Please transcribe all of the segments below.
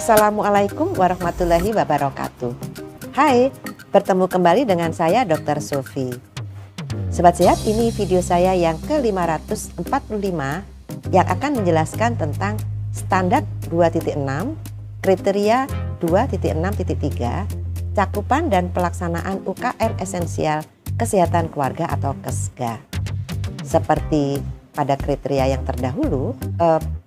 Assalamualaikum warahmatullahi wabarakatuh. Hai, bertemu kembali dengan saya Dr. Sofi. Sobat Sehat, ini video saya yang ke-545 yang akan menjelaskan tentang standar 2.6, kriteria 2.6.3, cakupan dan pelaksanaan UKM esensial kesehatan keluarga atau KESKA. Seperti pada kriteria yang terdahulu,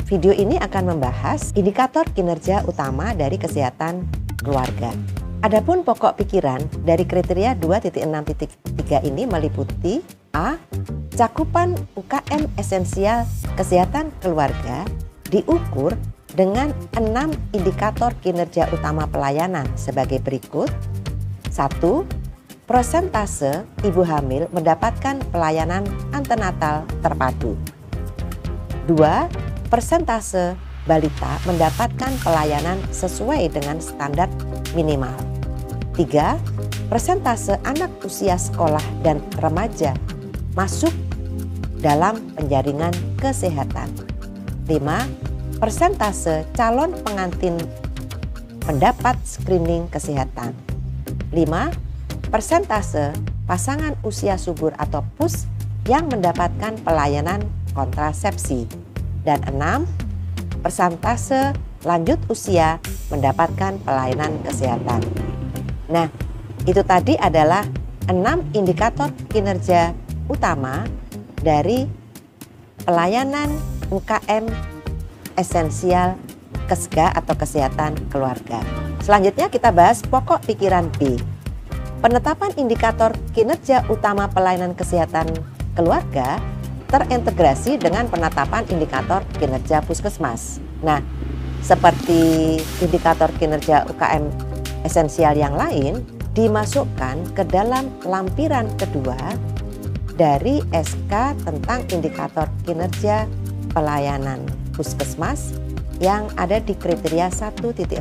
video ini akan membahas indikator kinerja utama dari kesehatan keluarga. Adapun pokok pikiran dari kriteria 2.6.3 ini meliputi A. Cakupan UKM esensial kesehatan keluarga diukur dengan 6 indikator kinerja utama pelayanan sebagai berikut. 1. Persentase ibu hamil mendapatkan pelayanan antenatal terpadu. 2. Persentase balita mendapatkan pelayanan sesuai dengan standar minimal. 3. Persentase anak usia sekolah dan remaja masuk dalam penjaringan kesehatan. 5. Persentase calon pengantin mendapat screening kesehatan. 5. Persentase pasangan usia subur atau PUS yang mendapatkan pelayanan kontrasepsi. Dan 6. Persentase lanjut usia mendapatkan pelayanan kesehatan. Nah, itu tadi adalah 6 indikator kinerja utama dari pelayanan UKM esensial KESKA atau kesehatan keluarga. Selanjutnya kita bahas pokok pikiran B. Penetapan indikator kinerja utama pelayanan kesehatan keluarga terintegrasi dengan penetapan indikator kinerja puskesmas. Nah, seperti indikator kinerja UKM esensial yang lain dimasukkan ke dalam lampiran kedua dari SK tentang indikator kinerja pelayanan puskesmas yang ada di kriteria 1.6.1.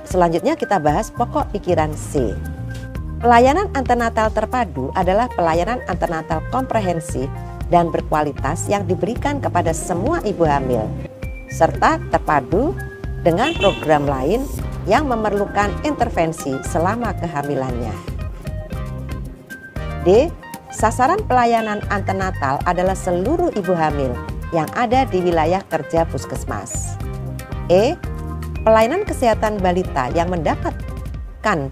Selanjutnya kita bahas pokok pikiran C. Pelayanan antenatal terpadu adalah pelayanan antenatal komprehensif dan berkualitas yang diberikan kepada semua ibu hamil, serta terpadu dengan program lain yang memerlukan intervensi selama kehamilannya. D. Sasaran pelayanan antenatal adalah seluruh ibu hamil yang ada di wilayah kerja puskesmas. E. Pelayanan kesehatan balita yang mendapatkan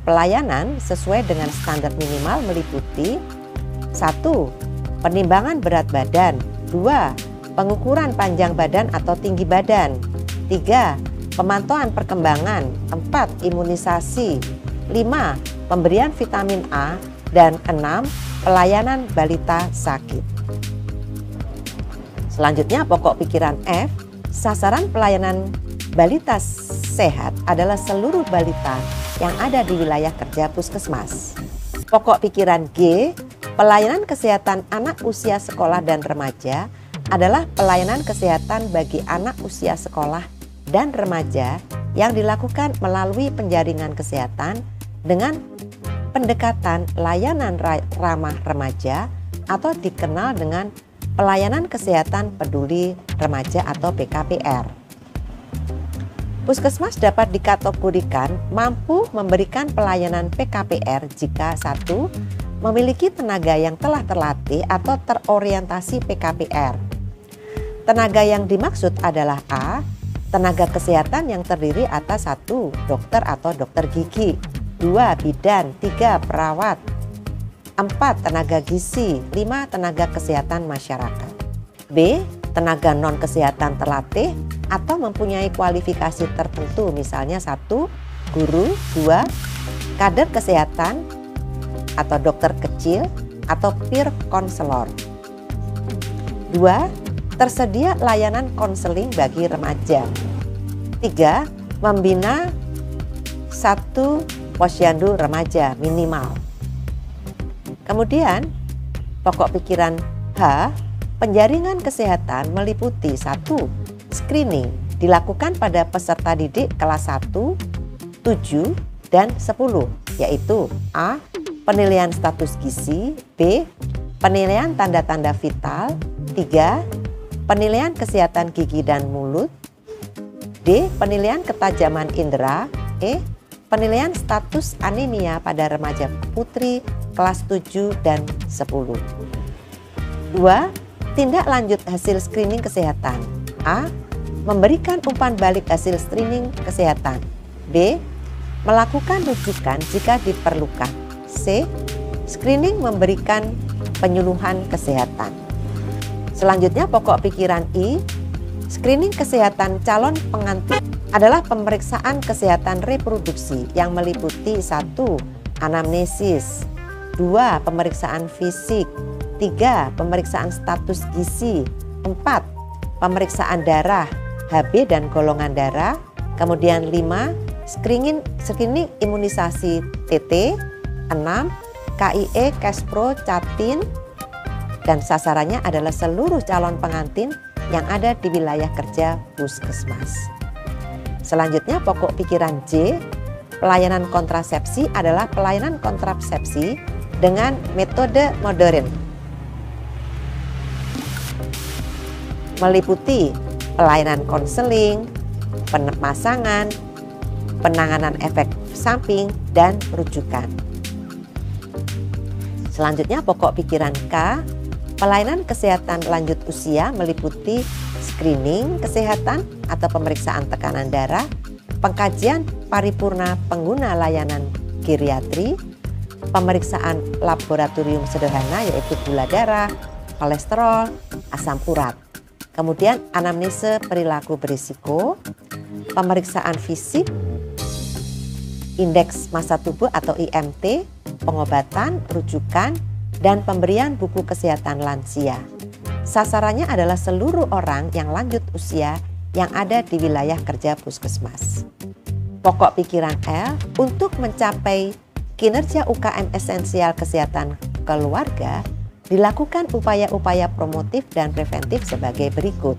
pelayanan sesuai dengan standar minimal meliputi 1. Penimbangan berat badan. 2. Pengukuran panjang badan atau tinggi badan. 3. Pemantauan perkembangan. 4. Imunisasi. 5. Pemberian vitamin A. Dan 6. Pelayanan balita sakit. Selanjutnya pokok pikiran F. Sasaran pelayanan balita sehat adalah seluruh balita yang ada di wilayah kerja puskesmas. Pokok pikiran G, pelayanan kesehatan anak usia sekolah dan remaja adalah pelayanan kesehatan bagi anak usia sekolah dan remaja yang dilakukan melalui penjaringan kesehatan dengan pendekatan layanan ramah remaja atau dikenal dengan pelayanan kesehatan peduli remaja atau PKPR. Puskesmas dapat dikategorikan mampu memberikan pelayanan PKPR jika 1. Memiliki tenaga yang telah terlatih atau terorientasi PKPR. Tenaga yang dimaksud adalah A. Tenaga kesehatan yang terdiri atas 1. Dokter atau dokter gigi, 2. Bidan, 3. Perawat, 4. Tenaga gizi, 5. Tenaga kesehatan masyarakat. B. Tenaga non-kesehatan terlatih atau mempunyai kualifikasi tertentu, misalnya 1. Guru, 2. Kader kesehatan atau dokter kecil atau peer counselor. 2. Tersedia layanan konseling bagi remaja. 3. Membina 1 posyandu remaja minimal. Kemudian pokok pikiran H. Penjaringan kesehatan meliputi 1. Screening dilakukan pada peserta didik kelas 1, 7, dan 10, yaitu A. Penilaian status gizi, B. Penilaian tanda-tanda vital, 3. Penilaian kesehatan gigi dan mulut, D. Penilaian ketajaman indera. E. Penilaian status anemia pada remaja putri kelas 7 dan 10. 2. Tindak lanjut hasil screening kesehatan. A. Memberikan umpan balik hasil screening kesehatan. B. Melakukan rujukan jika diperlukan. C. Screening memberikan penyuluhan kesehatan. Selanjutnya pokok pikiran I. Screening kesehatan calon pengantin adalah pemeriksaan kesehatan reproduksi yang meliputi 1. Anamnesis, 2. Pemeriksaan fisik, 3. Pemeriksaan status gizi, 4. Pemeriksaan darah, HB dan golongan darah, kemudian 5. Screening imunisasi TT, 6. KIE, Kespro, Catin, dan sasarannya adalah seluruh calon pengantin yang ada di wilayah kerja puskesmas. Selanjutnya pokok pikiran J, pelayanan kontrasepsi adalah pelayanan kontrasepsi dengan metode modern. Meliputi pelayanan konseling, pemasangan, penanganan efek samping, dan rujukan. Selanjutnya pokok pikiran K, pelayanan kesehatan lanjut usia meliputi screening kesehatan atau pemeriksaan tekanan darah, pengkajian paripurna pengguna layanan geriatri, pemeriksaan laboratorium sederhana yaitu gula darah, kolesterol, asam urat. Kemudian anamnese perilaku berisiko, pemeriksaan fisik, indeks massa tubuh atau IMT, pengobatan, rujukan, dan pemberian buku kesehatan lansia. Sasarannya adalah seluruh orang yang lanjut usia yang ada di wilayah kerja puskesmas. Pokok pikiran L, untuk mencapai kinerja UKM esensial kesehatan keluarga, dilakukan upaya-upaya promotif dan preventif sebagai berikut.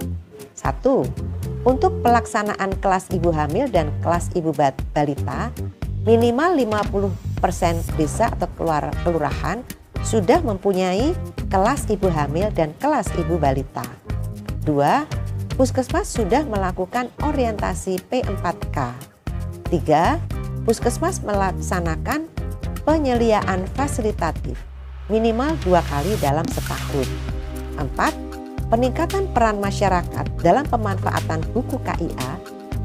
1. Untuk pelaksanaan kelas ibu hamil dan kelas ibu balita, minimal 50% desa atau kelurahan sudah mempunyai kelas ibu hamil dan kelas ibu balita. 2. Puskesmas sudah melakukan orientasi P4K. 3. Puskesmas melaksanakan penyediaan fasilitatif minimal 2 kali dalam setahun. 4. Peningkatan peran masyarakat dalam pemanfaatan buku KIA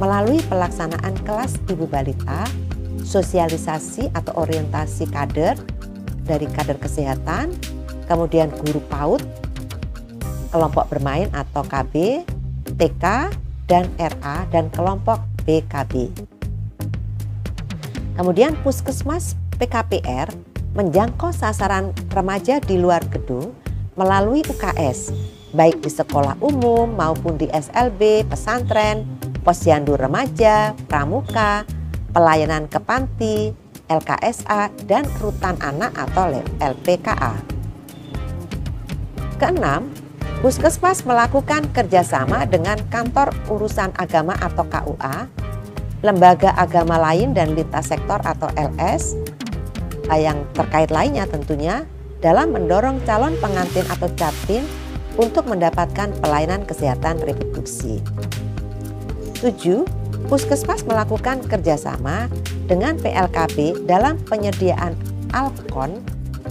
melalui pelaksanaan kelas ibu balita, sosialisasi atau orientasi kader dari kader kesehatan, kemudian guru PAUD, kelompok bermain atau KB, TK, dan RA, dan kelompok BKB. Kemudian puskesmas PKPR menjangkau sasaran remaja di luar gedung melalui UKS, baik di sekolah umum maupun di SLB, pesantren, posyandu remaja, pramuka, pelayanan ke panti, LKSA, dan rutan anak atau LPKA. Keenam, puskesmas melakukan kerjasama dengan kantor urusan agama atau KUA, lembaga agama lain dan lintas sektor atau LS, yang terkait lainnya tentunya, dalam mendorong calon pengantin atau catin untuk mendapatkan pelayanan kesehatan reproduksi. 7. Puskesmas melakukan kerjasama dengan PLKB dalam penyediaan alkon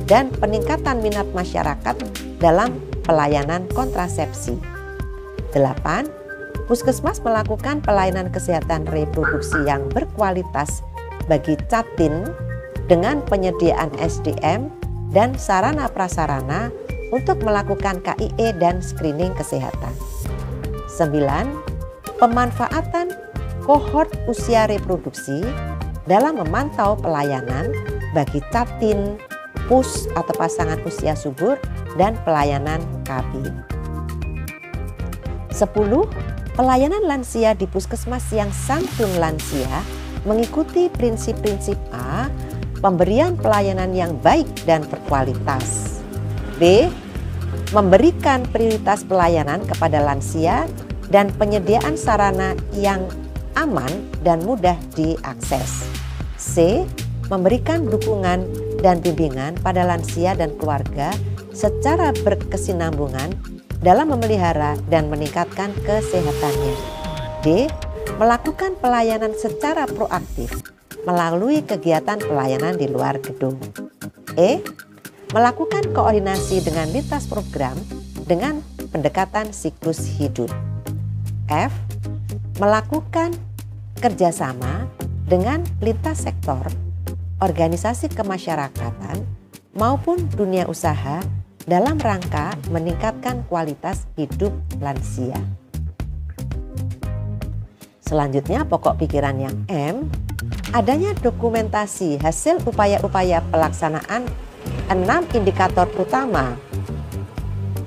dan peningkatan minat masyarakat dalam pelayanan kontrasepsi. 8. Puskesmas melakukan pelayanan kesehatan reproduksi yang berkualitas bagi catin dengan penyediaan SDM dan sarana prasarana untuk melakukan KIE dan screening kesehatan. 9. Pemanfaatan kohort usia reproduksi dalam memantau pelayanan bagi catin, pus atau pasangan usia subur, dan pelayanan KB. 10. Pelayanan lansia di puskesmas yang santun lansia mengikuti prinsip-prinsip A, pemberian pelayanan yang baik dan berkualitas. B. Memberikan prioritas pelayanan kepada lansia dan penyediaan sarana yang aman dan mudah diakses. C. Memberikan dukungan dan bimbingan pada lansia dan keluarga secara berkesinambungan dalam memelihara dan meningkatkan kesehatannya. D. Melakukan pelayanan secara proaktif melalui kegiatan pelayanan di luar gedung. E. Melakukan koordinasi dengan lintas program dengan pendekatan siklus hidup. F. Melakukan kerjasama dengan lintas sektor, organisasi kemasyarakatan, maupun dunia usaha dalam rangka meningkatkan kualitas hidup lansia. Selanjutnya pokok pikiran yang M, adanya dokumentasi hasil upaya-upaya pelaksanaan 6 indikator utama: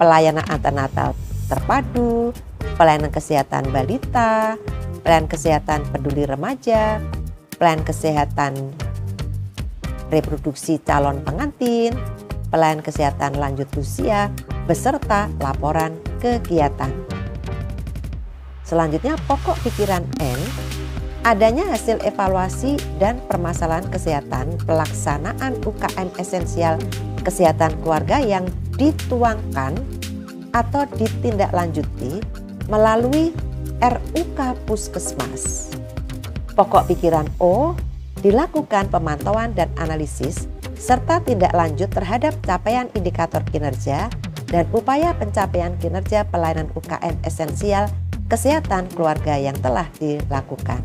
pelayanan antenatal terpadu, pelayanan kesehatan balita, pelayanan kesehatan peduli remaja, pelayanan kesehatan reproduksi calon pengantin, pelayanan kesehatan lanjut usia, beserta laporan kegiatan. Selanjutnya pokok pikiran N, adanya hasil evaluasi dan permasalahan kesehatan pelaksanaan UKM esensial kesehatan keluarga yang dituangkan atau ditindaklanjuti melalui RUK Puskesmas. Pokok pikiran O, dilakukan pemantauan dan analisis serta tindak lanjut terhadap capaian indikator kinerja dan upaya pencapaian kinerja pelayanan UKM esensial kesehatan keluarga yang telah dilakukan.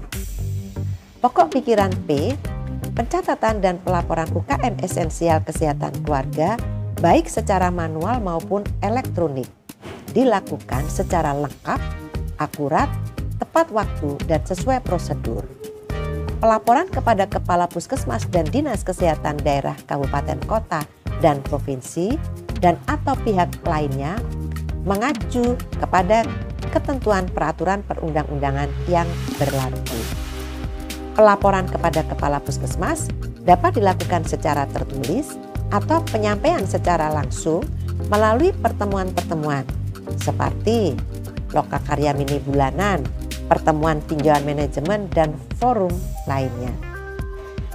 Pokok pikiran P, pencatatan dan pelaporan UKM esensial kesehatan keluarga baik secara manual maupun elektronik dilakukan secara lengkap, akurat, tepat waktu, dan sesuai prosedur. Pelaporan kepada Kepala Puskesmas dan Dinas Kesehatan Daerah Kabupaten Kota dan Provinsi dan atau pihak lainnya mengacu kepada ketentuan peraturan perundang-undangan yang berlaku. Pelaporan kepada Kepala Puskesmas dapat dilakukan secara tertulis atau penyampaian secara langsung melalui pertemuan-pertemuan seperti lokakarya mini bulanan, pertemuan tinjauan manajemen, dan forum lainnya.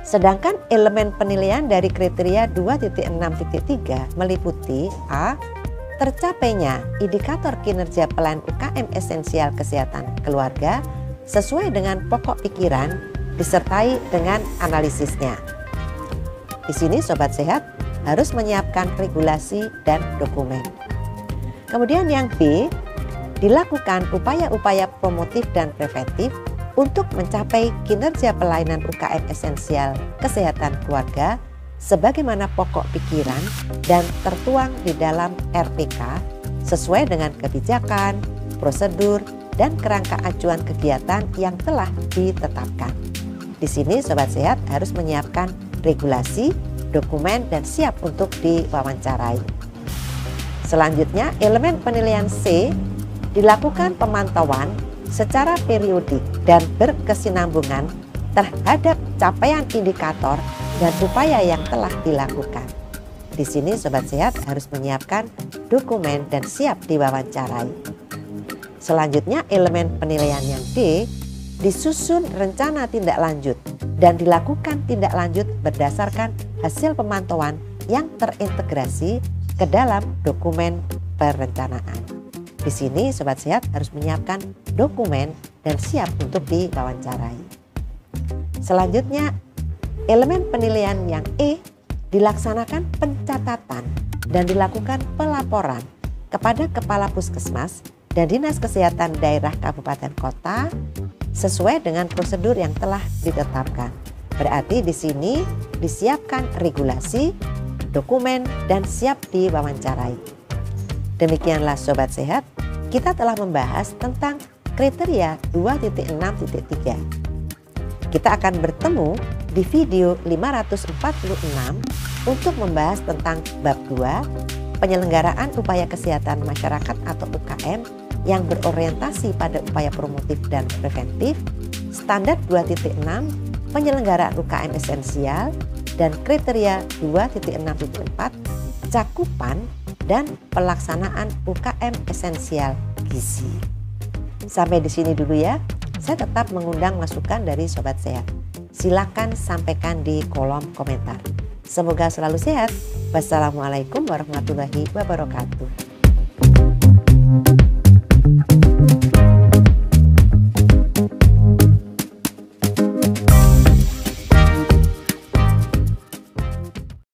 Sedangkan elemen penilaian dari kriteria 2.6.3 meliputi A. Tercapainya indikator kinerja pelayanan UKM esensial kesehatan keluarga sesuai dengan pokok pikiran disertai dengan analisisnya. Di sini Sobat Sehat harus menyiapkan regulasi dan dokumen. Kemudian yang B, dilakukan upaya-upaya promotif dan preventif untuk mencapai kinerja pelayanan UKM esensial kesehatan keluarga sebagaimana pokok pikiran dan tertuang di dalam RPK sesuai dengan kebijakan, prosedur, dan kerangka acuan kegiatan yang telah ditetapkan. Di sini Sobat Sehat harus menyiapkan regulasi, dokumen, dan siap untuk diwawancarai. Selanjutnya elemen penilaian C, dilakukan pemantauan secara periodik dan berkesinambungan terhadap capaian indikator dan upaya yang telah dilakukan. Di sini Sobat Sehat harus menyiapkan dokumen dan siap diwawancarai. Selanjutnya elemen penilaian yang D, disusun rencana tindak lanjut dan dilakukan tindak lanjut berdasarkan hasil pemantauan yang terintegrasi ke dalam dokumen perencanaan. Di sini Sobat Sehat harus menyiapkan dokumen dan siap untuk diwawancarai. Selanjutnya elemen penilaian yang E, dilaksanakan pencatatan dan dilakukan pelaporan kepada Kepala Puskesmas dan Dinas Kesehatan Daerah Kabupaten Kota sesuai dengan prosedur yang telah ditetapkan. Berarti di sini disiapkan regulasi, dokumen, dan siap diwawancarai. Demikianlah Sobat Sehat, kita telah membahas tentang kriteria 2.6.3. Kita akan bertemu di video 546 untuk membahas tentang bab 2, penyelenggaraan upaya kesehatan masyarakat atau UKM yang berorientasi pada upaya promotif dan preventif, standar 2.6, penyelenggaraan UKM esensial, dan kriteria 2.6.4, cakupan dan pelaksanaan UKM esensial gizi. Sampai di sini dulu ya. Saya tetap mengundang masukan dari Sobat Sehat. Silakan sampaikan di kolom komentar. Semoga selalu sehat. Wassalamualaikum warahmatullahi wabarakatuh.